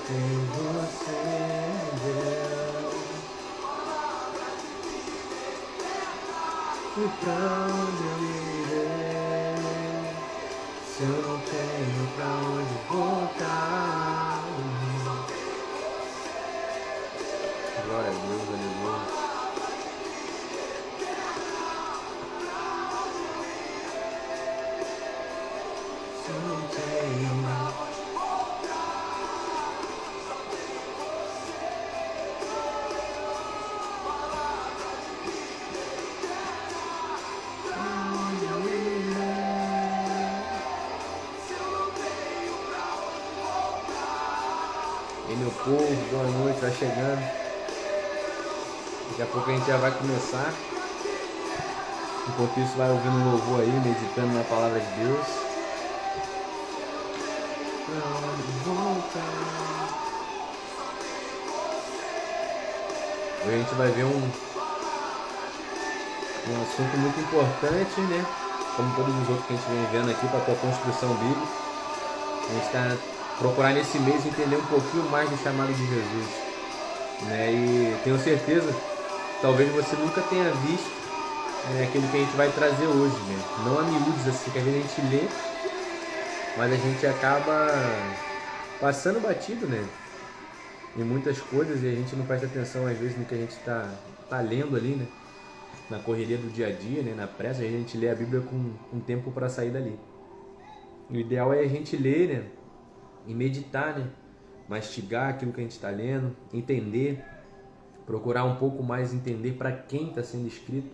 Em você, Deus. E pra onde eu irei? Se eu não tenho pra onde voltar. Glória a Deus, aleluia. Se eu não tenho. E meu povo, boa noite, vai chegando. Daqui a pouco a gente já vai começar. Enquanto isso, vai ouvindo um louvor aí, meditando na palavra de Deus. Hoje a gente vai ver um assunto muito importante, né? Como todos os outros que a gente vem vendo aqui para a tua construção bíblica. A gente está procurar nesse mês entender um pouquinho mais do chamado de Jesus, né? E tenho certeza, talvez você nunca tenha visto, né, aquilo que a gente vai trazer hoje, né? Não a miúdos assim, que às vezes a gente lê, mas a gente acaba passando batido, né? Em muitas coisas e a gente não presta atenção às vezes no que a gente está lendo ali, né? Na correria do dia a dia, né? Na pressa, a gente lê a Bíblia com tempo para sair dali. O ideal é a gente ler, né? E meditar, né? Mastigar aquilo que a gente está lendo, entender, procurar um pouco mais entender para quem está sendo escrito,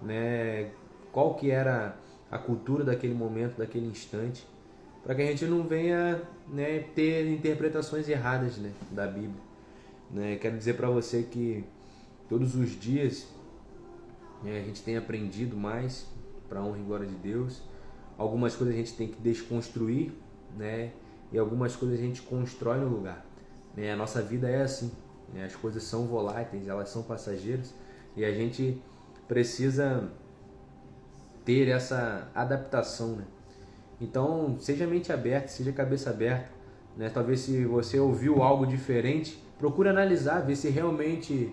né? Qual que era a cultura daquele momento, daquele instante, para que a gente não venha, né, ter interpretações erradas, né, da Bíblia, né? Quero dizer para você que todos os dias, né, a gente tem aprendido mais para a honra e glória de Deus. Algumas coisas a gente tem que desconstruir, né? E algumas coisas a gente constrói no lugar, né? A nossa vida é assim, né? As coisas são voláteis, elas são passageiras e a gente precisa ter essa adaptação, né? Então, seja mente aberta, seja cabeça aberta, né? Talvez se você ouviu algo diferente, procure analisar, ver se realmente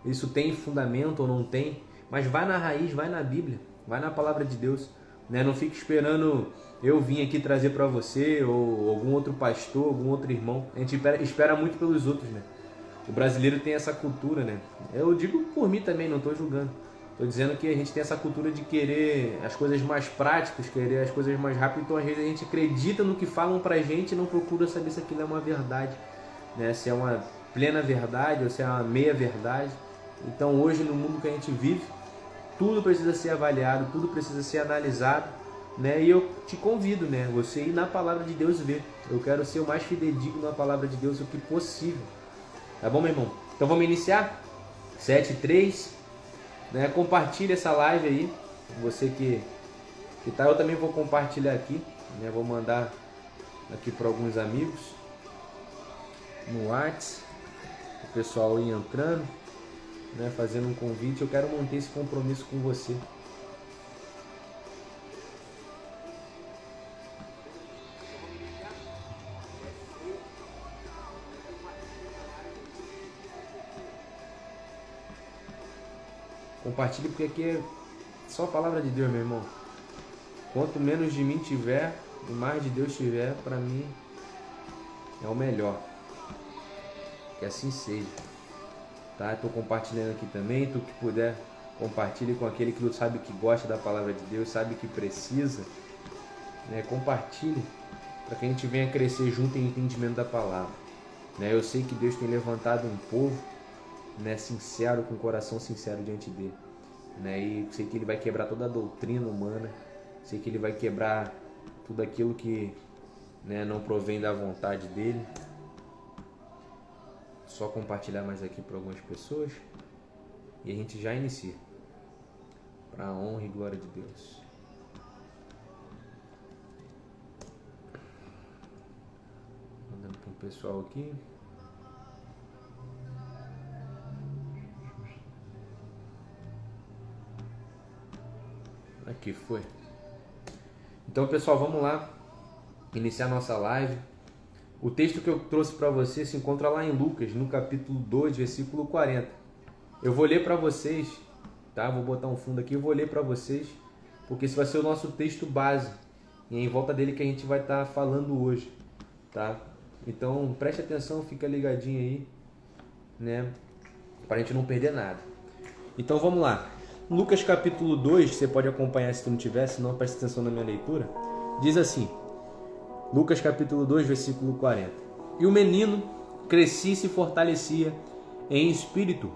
isso tem fundamento ou não tem, mas vai na raiz, vai na Bíblia, vai na palavra de Deus, né? Não fique esperando eu vim aqui trazer para você ou algum outro pastor, algum outro irmão. A gente espera muito pelos outros, né? O brasileiro tem essa cultura, né? Eu digo por mim também, não estou julgando. Estou dizendo que a gente tem essa cultura de querer as coisas mais práticas, querer as coisas mais rápidas. Então, às vezes, a gente acredita no que falam pra gente e não procura saber se aquilo é uma verdade, né? Se é uma plena verdade ou se é uma meia verdade. Então, hoje, no mundo que a gente vive, tudo precisa ser avaliado, tudo precisa ser analisado, né? E eu te convido, né? Você ir na palavra de Deus ver. Eu quero ser o mais fidedigno na palavra de Deus o que possível. Tá bom, meu irmão? Então vamos iniciar? 7:3, né? Compartilha essa live aí. Você que tá, eu também vou compartilhar aqui, né? Vou mandar aqui para alguns amigos no WhatsApp, o pessoal ir entrando, né? Fazendo um convite. Eu quero manter esse compromisso com você. Compartilhe, porque aqui é só a palavra de Deus, meu irmão. Quanto menos de mim tiver e mais de Deus tiver, para mim é o melhor. Que assim seja. Tá? Estou compartilhando aqui também. Tu que puder, compartilhe com aquele que sabe que gosta da palavra de Deus, sabe que precisa, né? Compartilhe para que a gente venha crescer junto em entendimento da palavra, né? Eu sei que Deus tem levantado um povo, né, sincero, com o coração sincero diante dele, né? E sei que ele vai quebrar toda a doutrina humana, sei que ele vai quebrar tudo aquilo que, né, não provém da vontade dele. Só compartilhar mais aqui para algumas pessoas e a gente já inicia, para a honra e glória de Deus. Mandando para o pessoal aqui. Aqui foi. Então, pessoal, vamos lá iniciar nossa live. O texto que eu trouxe para você se encontra lá em Lucas, no capítulo 2, versículo 40. Eu vou ler para vocês, tá? Vou botar um fundo aqui, eu vou ler para vocês, porque esse vai ser o nosso texto base. E é em volta dele que a gente vai estar falando hoje, tá? Então, preste atenção, fica ligadinho aí, né? Para a gente não perder nada. Então, vamos lá. Lucas capítulo 2, você pode acompanhar se tu não tiver, senão preste atenção na minha leitura. Diz assim, Lucas capítulo 2, versículo 40. E o menino crescia e se fortalecia em espírito,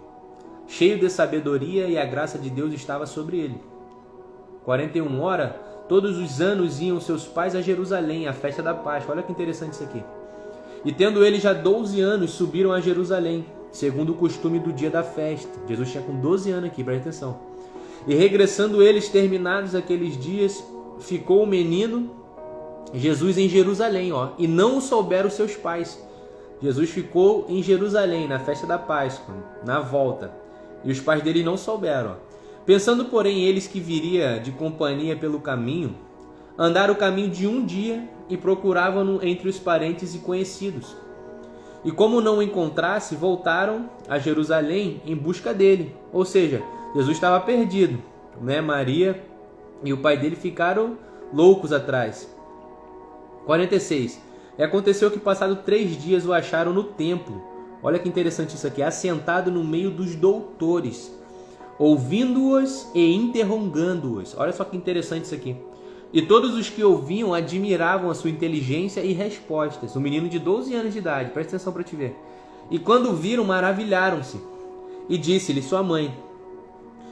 cheio de sabedoria, e a graça de Deus estava sobre ele. 41. Ora, todos os anos iam seus pais a Jerusalém, à festa da Páscoa. Olha que interessante isso aqui. E tendo ele já 12 anos, subiram a Jerusalém, segundo o costume do dia da festa. Jesus tinha com 12 anos aqui, presta atenção. E regressando eles, terminados aqueles dias, ficou o menino Jesus em Jerusalém, e não o souberam os seus pais. Jesus ficou em Jerusalém, na festa da Páscoa, na volta. E os pais dele não souberam. Pensando, porém, eles que viria de companhia pelo caminho, andaram o caminho de um dia e procuravam-no entre os parentes e conhecidos. E como não o encontrasse, voltaram a Jerusalém em busca dele. Ou seja, Jesus estava perdido, né? Maria e o pai dele ficaram loucos atrás. 46. E aconteceu que, passado 3 dias, o acharam no templo. Olha que interessante isso aqui. Assentado no meio dos doutores, ouvindo-os e interrogando-os. Olha só que interessante isso aqui. E todos os que ouviam admiravam a sua inteligência e respostas. Um menino de 12 anos de idade, presta atenção para te ver. E quando viram, maravilharam-se. E disse-lhe sua mãe: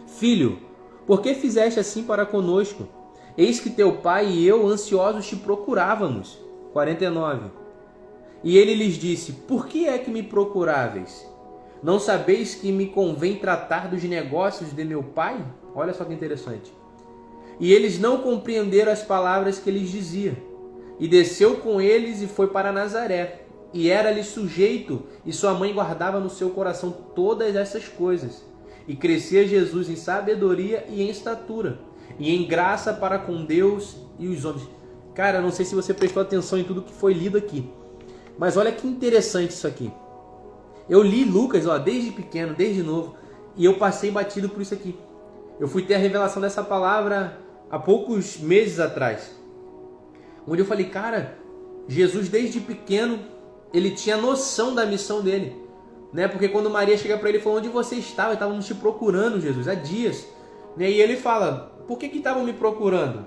Filho, por que fizeste assim para conosco? Eis que teu pai e eu, ansiosos, te procurávamos. 49. E ele lhes disse: Por que é que me procuráveis? Não sabeis que me convém tratar dos negócios de meu pai? Olha só que interessante. E eles não compreenderam as palavras que lhes dizia. E desceu com eles e foi para Nazaré. E era-lhe sujeito, e sua mãe guardava no seu coração todas essas coisas. E crescia Jesus em sabedoria e em estatura, e em graça para com Deus e os homens. Cara, eu não sei se você prestou atenção em tudo que foi lido aqui, mas olha que interessante isso aqui. Eu li Lucas, desde pequeno, desde novo, e eu passei batido por isso aqui. Eu fui ter a revelação dessa palavra há poucos meses atrás, onde eu falei, cara, Jesus desde pequeno, ele tinha noção da missão dele, né? Porque quando Maria chega para ele e falou: onde você estava? Estávamos te procurando, Jesus, há dias, né? E ele fala: por que estavam me procurando?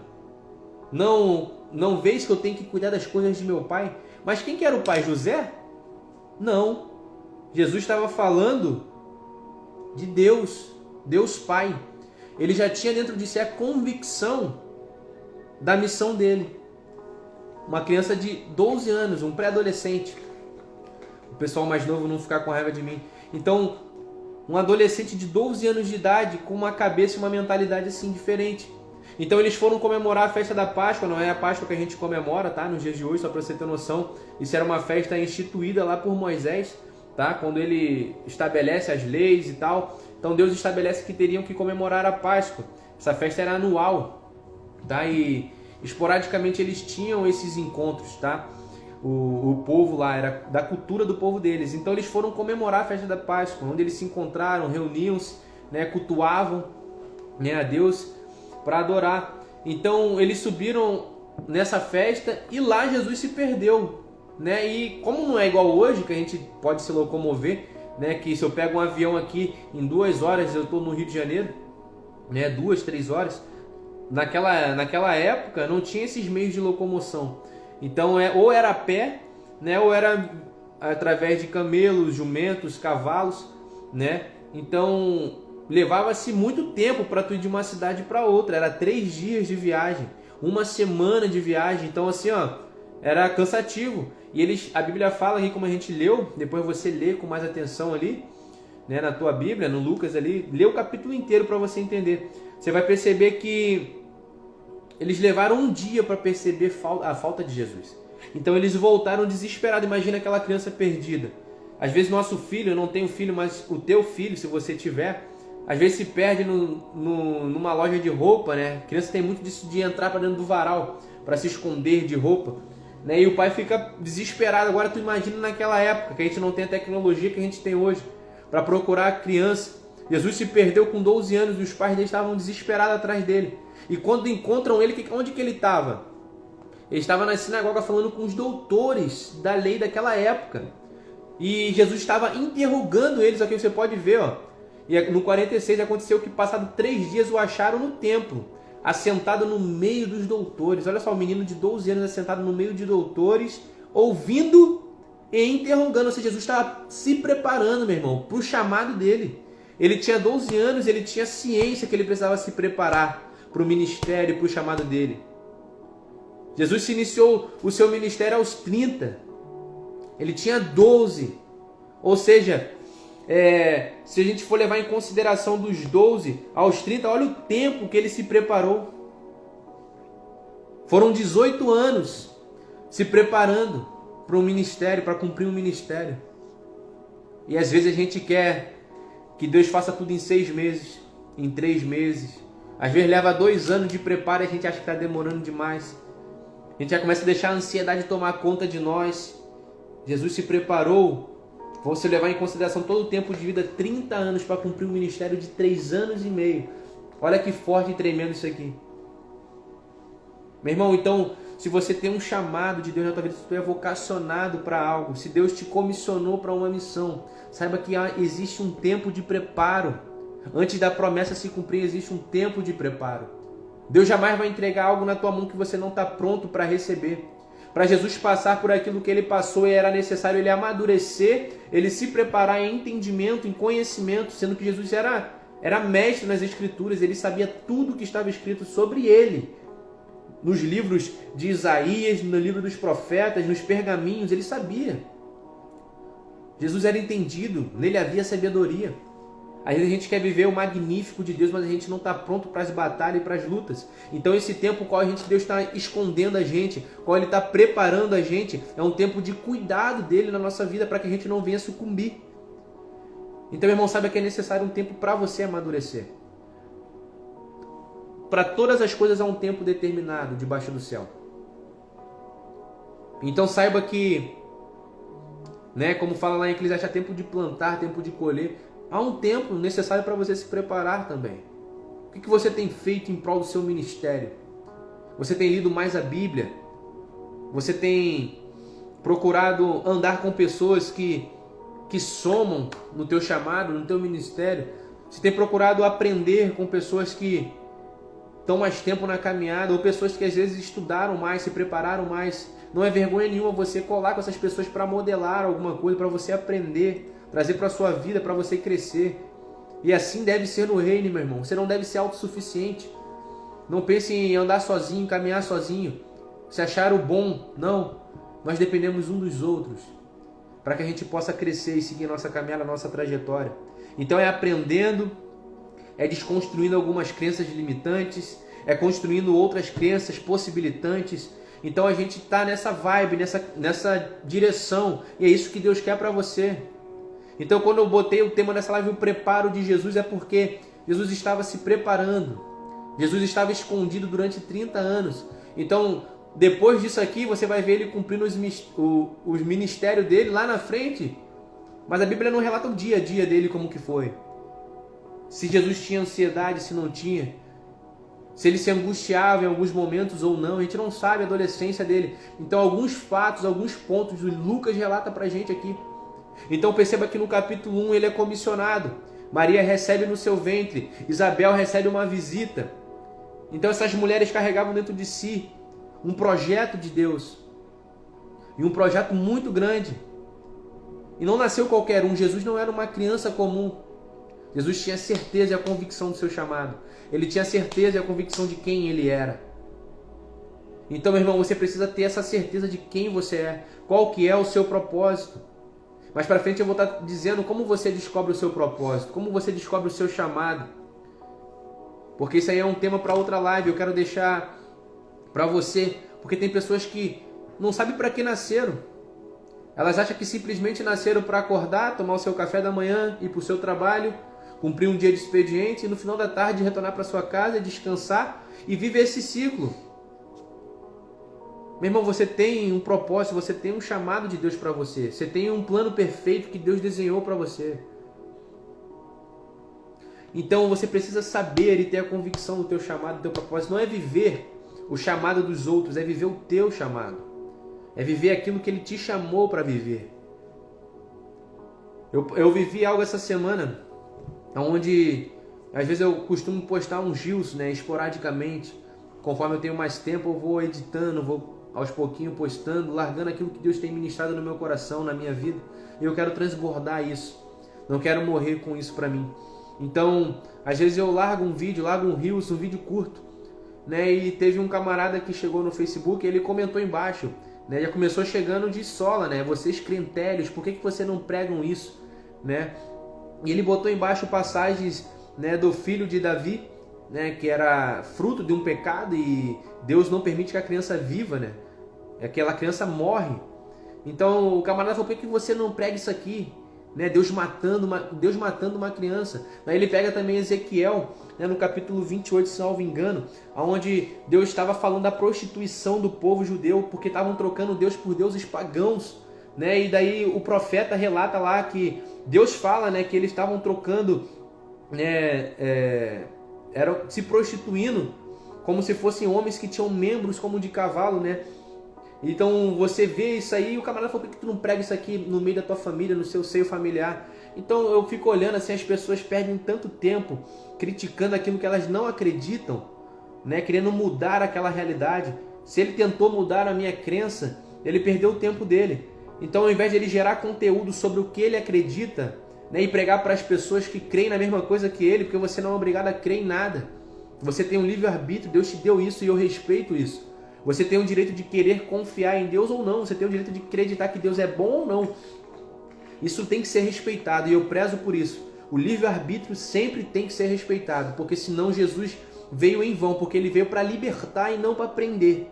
Não vês que eu tenho que cuidar das coisas de meu pai? Mas quem que era o pai? José? Não. Jesus estava falando de Deus, Deus Pai. Ele já tinha dentro de si a convicção da missão dele. Uma criança de 12 anos, um pré-adolescente. O pessoal mais novo não ficar com raiva de mim. Então, um adolescente de 12 anos de idade com uma cabeça e uma mentalidade assim diferente. Então eles foram comemorar a festa da Páscoa. Não é a Páscoa que a gente comemora, tá? Nos dias de hoje, só para você ter noção. Isso era uma festa instituída lá por Moisés, tá? Quando ele estabelece as leis e tal. Então Deus estabelece que teriam que comemorar a Páscoa. Essa festa era anual, tá? E esporadicamente eles tinham esses encontros, tá? O povo lá, era da cultura do povo deles. Então eles foram comemorar a festa da Páscoa, onde eles se encontraram, reuniam-se, né? Cultuavam, né, a Deus para adorar. Então eles subiram nessa festa e lá Jesus se perdeu, né? E como não é igual hoje, que a gente pode se locomover, né? Que se eu pego um avião aqui em 2 horas eu estou no Rio de Janeiro, né? 2, 3 horas. Naquela época não tinha esses meios de locomoção. Então ou era a pé, né? Ou era através de camelos, jumentos, cavalos, né? Então levava-se muito tempo para tu ir de uma cidade para outra. Era 3 dias de viagem, 1 semana de viagem. Então assim, era cansativo. E a Bíblia fala aqui, como a gente leu, depois você lê com mais atenção ali, né, na tua Bíblia, no Lucas ali, lê o capítulo inteiro para você entender. Você vai perceber que eles levaram um dia para perceber a falta de Jesus. Então eles voltaram desesperados. Imagina aquela criança perdida. Às vezes nosso filho, eu não tenho filho, mas o teu filho, se você tiver, às vezes se perde numa loja de roupa, né? A criança tem muito disso de entrar para dentro do varal para se esconder de roupa. né? E o pai fica desesperado. Agora tu imagina naquela época, que a gente não tem a tecnologia que a gente tem hoje, para procurar a criança. Jesus se perdeu com 12 anos e os pais dele estavam desesperados atrás dele. E quando encontram ele, onde que ele estava? Ele estava na sinagoga falando com os doutores da lei daquela época. E Jesus estava interrogando eles, aqui você pode ver, ó. E no 46 aconteceu que passado 3 dias o acharam no templo, assentado no meio dos doutores. Olha só, o menino de 12 anos assentado no meio de doutores, ouvindo e interrogando. Ou seja, Jesus estava se preparando, meu irmão, para o chamado dele. Ele tinha 12 anos, ele tinha ciência que ele precisava se preparar para o ministério, para o chamado dele. Jesus se iniciou o seu ministério aos 30. Ele tinha 12. Ou seja, se a gente for levar em consideração dos 12 aos 30, olha o tempo que ele se preparou. Foram 18 anos se preparando para um ministério, para cumprir um ministério. E às vezes a gente quer que Deus faça tudo em 6 meses, em 3 meses. Às vezes leva 2 anos de preparo e a gente acha que está demorando demais. A gente já começa a deixar a ansiedade tomar conta de nós. Jesus se preparou, vou se levar em consideração todo o tempo de vida, 30 anos para cumprir um ministério de 3 anos e meio. Olha que forte e tremendo isso aqui. Meu irmão, então, se você tem um chamado de Deus na tua vida, se tu é vocacionado para algo, se Deus te comissionou para uma missão, saiba que existe um tempo de preparo. Antes da promessa se cumprir, existe um tempo de preparo. Deus jamais vai entregar algo na tua mão que você não está pronto para receber. Para Jesus passar por aquilo que ele passou, era necessário ele amadurecer, ele se preparar em entendimento, em conhecimento, sendo que Jesus era mestre nas Escrituras, ele sabia tudo que estava escrito sobre ele. Nos livros de Isaías, no livro dos profetas, nos pergaminhos, ele sabia. Jesus era entendido, nele havia sabedoria. Às vezes a gente quer viver o magnífico de Deus, mas a gente não está pronto para as batalhas e para as lutas. Então esse tempo qual Deus está escondendo a gente, qual Ele está preparando a gente, é um tempo de cuidado dele na nossa vida para que a gente não venha sucumbir. Então, meu irmão, saiba que é necessário um tempo para você amadurecer. Para todas as coisas há um tempo determinado debaixo do céu. Então saiba que, como fala lá em Eclesiastes, há tempo de plantar, tempo de colher. Há um tempo necessário para você se preparar também. O que você tem feito em prol do seu ministério? Você tem lido mais a Bíblia? Você tem procurado andar com pessoas que somam no teu chamado, no teu ministério? Você tem procurado aprender com pessoas que estão mais tempo na caminhada, ou pessoas que às vezes estudaram mais, se prepararam mais? Não é vergonha nenhuma você colar com essas pessoas para modelar alguma coisa, para você aprender, trazer para a sua vida, para você crescer. E assim deve ser no reino, meu irmão. Você não deve ser autossuficiente. Não pense em andar sozinho, caminhar sozinho, se achar o bom. Não. Nós dependemos um dos outros para que a gente possa crescer e seguir nossa caminhada, a nossa trajetória. Então é aprendendo, é desconstruindo algumas crenças limitantes, é construindo outras crenças possibilitantes. Então a gente está nessa vibe, nessa direção. E é isso que Deus quer para você. Então quando eu botei o tema dessa live, o preparo de Jesus, é porque Jesus estava se preparando. Jesus estava escondido durante 30 anos. Então depois disso aqui você vai ver ele cumprindo os ministérios dele lá na frente. Mas a Bíblia não relata o dia a dia dele como que foi. Se Jesus tinha ansiedade, se não tinha. Se ele se angustiava em alguns momentos ou não. A gente não sabe a adolescência dele. Então alguns fatos, alguns pontos o Lucas relata pra gente aqui. Então perceba que no capítulo 1 ele é comissionado. Maria recebe no seu ventre. Isabel recebe uma visita. Então essas mulheres carregavam dentro de si um projeto de Deus. E um projeto muito grande. E não nasceu qualquer um. Jesus não era uma criança comum. Jesus tinha certeza e a convicção do seu chamado. Ele tinha certeza e a convicção de quem ele era. Então, meu irmão, você precisa ter essa certeza de quem você é. Qual que é o seu propósito. Mais para frente eu vou estar dizendo como você descobre o seu propósito, como você descobre o seu chamado. Porque isso aí é um tema para outra live, eu quero deixar para você, porque tem pessoas que não sabem para que nasceram. Elas acham que simplesmente nasceram para acordar, tomar o seu café da manhã, ir para o seu trabalho, cumprir um dia de expediente e no final da tarde retornar para sua casa, descansar e viver esse ciclo. Meu irmão, você tem um propósito, você tem um chamado de Deus para você. Você tem um plano perfeito que Deus desenhou para você. Então você precisa saber e ter a convicção do teu chamado, do teu propósito. Não é viver o chamado dos outros, é viver o teu chamado. É viver aquilo que Ele te chamou para viver. Eu vivi algo essa semana, onde às vezes eu costumo postar uns reels, né, esporadicamente. Conforme eu tenho mais tempo, eu vou editando, vou aos pouquinhos postando, largando aquilo que Deus tem ministrado no meu coração, na minha vida. E eu quero transbordar isso. Não quero morrer com isso para mim. Então, às vezes eu largo um vídeo, largo um reels, um vídeo curto, né? E teve um camarada que chegou no Facebook e ele comentou embaixo, né? Já começou chegando de sola, né? Vocês crentérios, por que você não pregam isso, né? E ele botou embaixo passagens, né, do filho de Davi, né, que era fruto de um pecado e Deus não permite que a criança viva, né? Aquela criança morre. Então o camarada falou: por que você não prega isso aqui? Né? Deus matando uma criança. Aí ele pega também Ezequiel, né, no capítulo 28, se não me engano, onde Deus estava falando da prostituição do povo judeu, porque estavam trocando Deus por deuses pagãos, né? E daí o profeta relata lá que Deus fala, né, que eles estavam trocando, né, se prostituindo como se fossem homens que tinham membros como de cavalo, né? Então você vê isso aí e o camarada falou: por que tu não prega isso aqui no meio da tua família, no seu seio familiar? Então eu fico olhando assim, as pessoas perdem tanto tempo criticando aquilo que elas não acreditam, né? Querendo mudar aquela realidade. Se ele tentou mudar a minha crença, ele perdeu o tempo dele. Então ao invés de ele gerar conteúdo sobre o que ele acredita, né, e pregar para as pessoas que creem na mesma coisa que ele, porque você não é obrigado a crer em nada. Você tem um livre-arbítrio, Deus te deu isso e eu respeito isso. Você tem o direito de querer confiar em Deus ou não. Você tem o direito de acreditar que Deus é bom ou não. Isso tem que ser respeitado e eu prezo por isso. O livre-arbítrio sempre tem que ser respeitado, porque senão Jesus veio em vão, porque Ele veio para libertar e não para prender.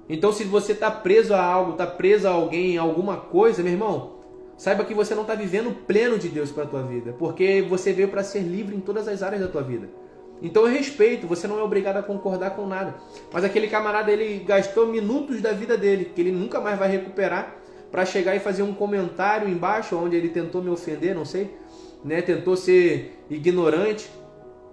Então se você está preso a algo, está preso a alguém, a alguma coisa, meu irmão, saiba que você não está vivendo o pleno de Deus para a tua vida, porque você veio para ser livre em todas as áreas da tua vida. Então eu respeito, você não é obrigado a concordar com nada. Mas aquele camarada, ele gastou minutos da vida dele, que ele nunca mais vai recuperar, para chegar e fazer um comentário embaixo, onde ele tentou me ofender, não sei, né? Tentou ser ignorante,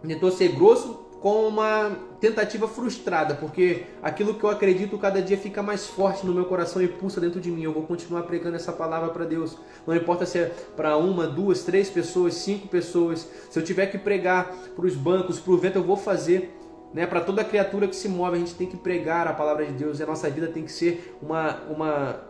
tentou ser grosso, com uma tentativa frustrada, porque aquilo que eu acredito cada dia fica mais forte no meu coração e pulsa dentro de mim. Eu vou continuar pregando essa palavra para Deus. Não importa se é para 1, 2, 3 pessoas, 5 pessoas. Se eu tiver que pregar para os bancos, para o vento, eu vou fazer. Né? Para toda criatura que se move, a gente tem que pregar a palavra de Deus. E a nossa vida tem que ser uma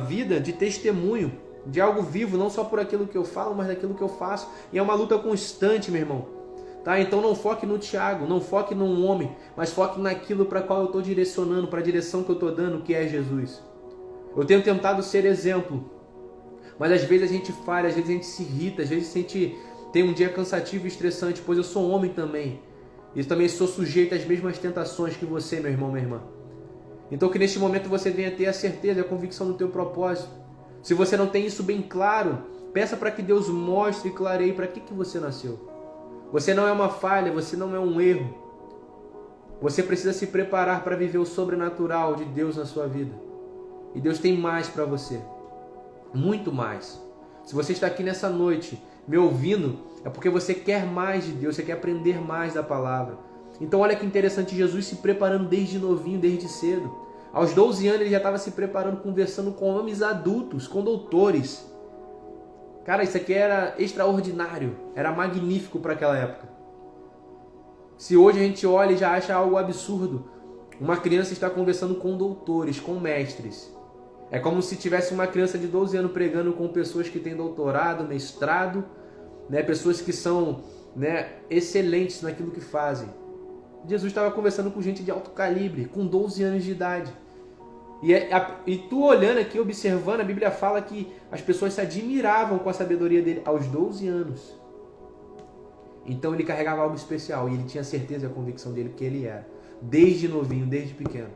vida de testemunho, de algo vivo, não só por aquilo que eu falo, mas daquilo que eu faço. E é uma luta constante, meu irmão. Tá? Então não foque no Tiago, não foque num homem, mas foque naquilo para qual eu estou direcionando, para a direção que eu estou dando, que é Jesus. Eu tenho tentado ser exemplo, mas às vezes a gente falha, às vezes a gente se irrita, às vezes a gente tem um dia cansativo e estressante, pois eu sou homem também. E também sou sujeito às mesmas tentações que você, meu irmão, minha irmã. Então que neste momento você venha ter a certeza, a convicção do teu propósito. Se você não tem isso bem claro, peça para que Deus mostre e clareie para que você nasceu. Você não é uma falha, você não é um erro. Você precisa se preparar para viver o sobrenatural de Deus na sua vida. E Deus tem mais para você. Muito mais. Se você está aqui nessa noite me ouvindo, é porque você quer mais de Deus, você quer aprender mais da palavra. Então olha que interessante, Jesus se preparando desde novinho, desde cedo. Aos 12 anos ele já estava se preparando, conversando com homens adultos, com doutores. Cara, isso aqui era extraordinário, era magnífico para aquela época. Se hoje a gente olha e já acha algo absurdo, uma criança está conversando com doutores, com mestres. É como se tivesse uma criança de 12 anos pregando com pessoas que têm doutorado, mestrado, né? Pessoas que são, né, excelentes naquilo que fazem. Jesus estava conversando com gente de alto calibre, com 12 anos de idade. E tu olhando aqui, observando, a Bíblia fala que as pessoas se admiravam com a sabedoria dele aos 12 anos. Então ele carregava algo especial e ele tinha certeza e a convicção dele que ele era. Desde novinho, desde pequeno.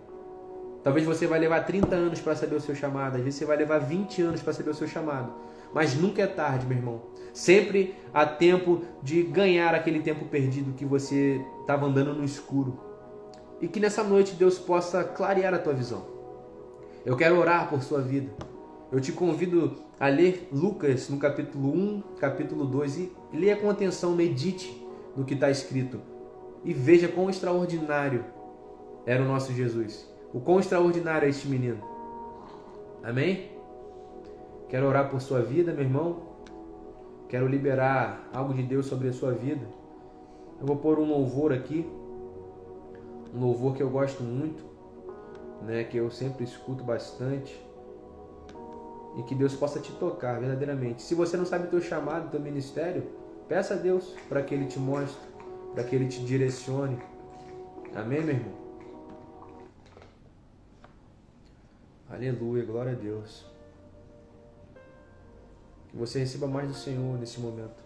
Talvez você vai levar 30 anos para saber o seu chamado. Às vezes você vai levar 20 anos para saber o seu chamado. Mas nunca é tarde, meu irmão. Sempre há tempo de ganhar aquele tempo perdido que você estava andando no escuro. e que nessa noite Deus possa clarear a tua visão. Eu quero orar por sua vida. Eu te convido a ler Lucas no capítulo 1, capítulo 2 e leia com atenção, medite no que está escrito e veja quão extraordinário era o nosso Jesus. O quão extraordinário é este menino. Amém? Quero orar por sua vida, meu irmão. Quero liberar algo de Deus sobre a sua vida. Eu vou pôr um louvor aqui. Um louvor que eu gosto muito, né? Que eu sempre escuto bastante. E que Deus possa te tocar verdadeiramente. Se você não sabe o teu chamado, o teu ministério, peça a Deus para que Ele te mostre, para que Ele te direcione. Amém, meu irmão? Aleluia, glória a Deus. Que você receba mais do Senhor nesse momento.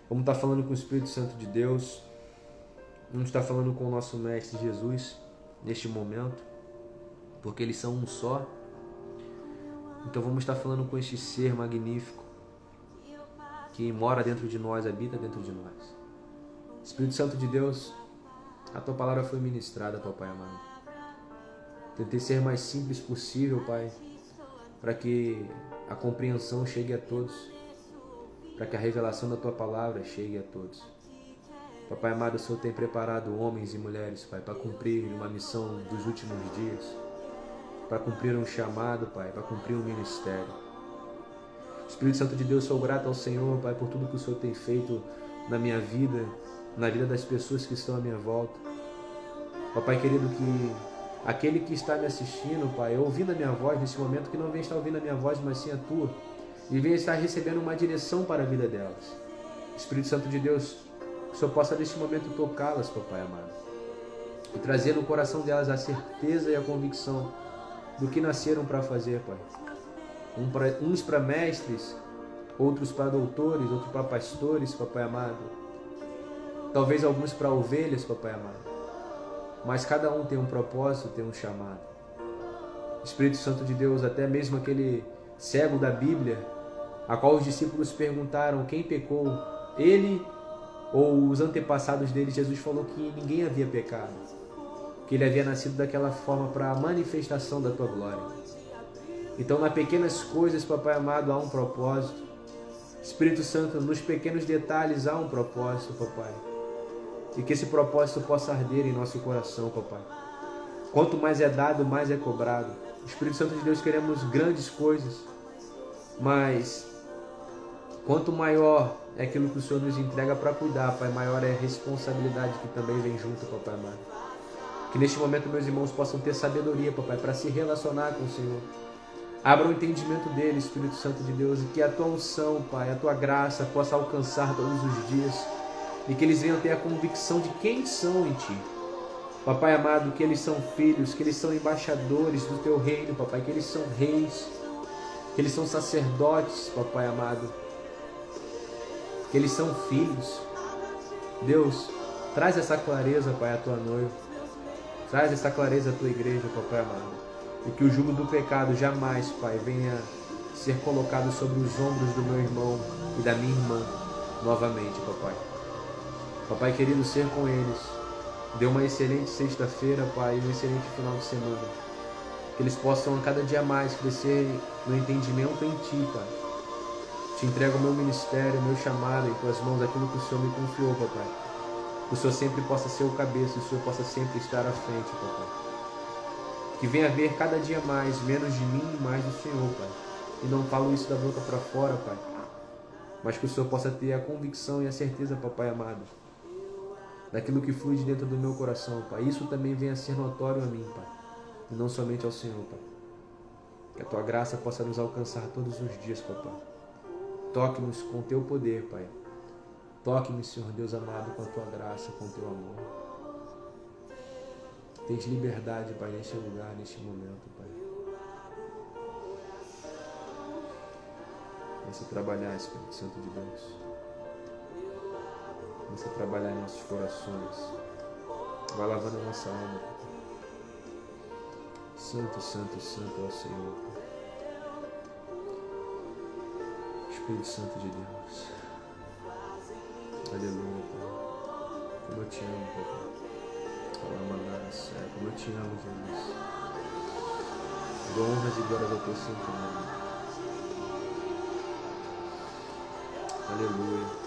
Vamos estar falando com o Espírito Santo de Deus. Vamos estar falando com o nosso Mestre Jesus neste momento, porque eles são um só. Então vamos estar falando com este ser magnífico que mora dentro de nós, habita dentro de nós. Espírito Santo de Deus, a tua palavra foi ministrada, papai amado. Tentei ser mais simples possível, Pai, para que a compreensão chegue a todos, para que a revelação da tua palavra chegue a todos. Papai amado, o Senhor tem preparado homens e mulheres, Pai, para cumprir uma missão dos últimos dias, para cumprir um chamado, Pai, para cumprir um ministério. Espírito Santo de Deus, sou grato ao Senhor, Pai, por tudo que o Senhor tem feito na minha vida, na vida das pessoas que estão à minha volta. Papai querido, que aquele que está me assistindo, Pai, ouvindo a minha voz nesse momento, que não vem estar ouvindo a minha voz, mas sim a tua, e venha estar recebendo uma direção para a vida delas. Espírito Santo de Deus, que o Senhor possa neste momento tocá-las, papai amado, e trazer no coração delas a certeza e a convicção do que nasceram para fazer, Pai. Uns para mestres, outros para doutores, outros para pastores, papai amado. Talvez alguns para ovelhas, papai amado. Mas cada um tem um propósito, tem um chamado. Espírito Santo de Deus, até mesmo aquele cego da Bíblia, a qual os discípulos perguntaram quem pecou, ele ou os antepassados dele, Jesus falou que ninguém havia pecado, que ele havia nascido daquela forma para a manifestação da tua glória. Então, nas pequenas coisas, papai amado, há um propósito. Espírito Santo, nos pequenos detalhes há um propósito, papai. E que esse propósito possa arder em nosso coração, papai. Quanto mais é dado, mais é cobrado. Espírito Santo de Deus, queremos grandes coisas, mas quanto maior é aquilo que o Senhor nos entrega para cuidar, Pai, maior é a responsabilidade que também vem junto, papai amado. Que neste momento meus irmãos possam ter sabedoria, papai, para se relacionar com o Senhor. Abra o entendimento dele, Espírito Santo de Deus, e que a tua unção, Pai, a tua graça possa alcançar todos os dias, e que eles venham ter a convicção de quem são em ti. Papai amado, que eles são filhos, que eles são embaixadores do teu reino, papai, que eles são reis, que eles são sacerdotes, papai amado, que eles são filhos. Deus, traz essa clareza, Pai, à tua noiva, traz essa clareza à tua igreja, papai amado, e que o jugo do pecado jamais, Pai, venha ser colocado sobre os ombros do meu irmão e da minha irmã novamente, papai. Papai querido, ser com eles. Dê uma excelente sexta-feira, Pai, e um excelente final de semana. Que eles possam a cada dia mais crescer no entendimento em Ti, Pai. Te entrego o meu ministério, o meu chamado em Tuas mãos, aquilo que o Senhor me confiou, papai. Que o Senhor sempre possa ser o cabeça, o Senhor possa sempre estar à frente, papai. Que venha haver cada dia mais, menos de mim e mais do Senhor, Pai. E não falo isso da boca para fora, Pai. Mas que o Senhor possa ter a convicção e a certeza, papai amado, daquilo que flui de dentro do meu coração, Pai. Isso também venha a ser notório a mim, Pai. E não somente ao Senhor, Pai. Que a Tua graça possa nos alcançar todos os dias, papai. Toque-nos com Teu poder, Pai. Toque-nos, Senhor Deus amado, com a Tua graça, com o Teu amor. Tens liberdade, Pai, neste lugar, neste momento, Pai. Começa a trabalhar, Espírito Santo de Deus. Começa a trabalhar em nossos corações. Vai lavando a nossa alma. Santo, Santo, Santo é o Senhor. Espírito Santo de Deus. Aleluia, Pai. Como eu te amo, Pai. Como eu te amo, Jesus. Honras e glórias ao teu santo nome. Aleluia.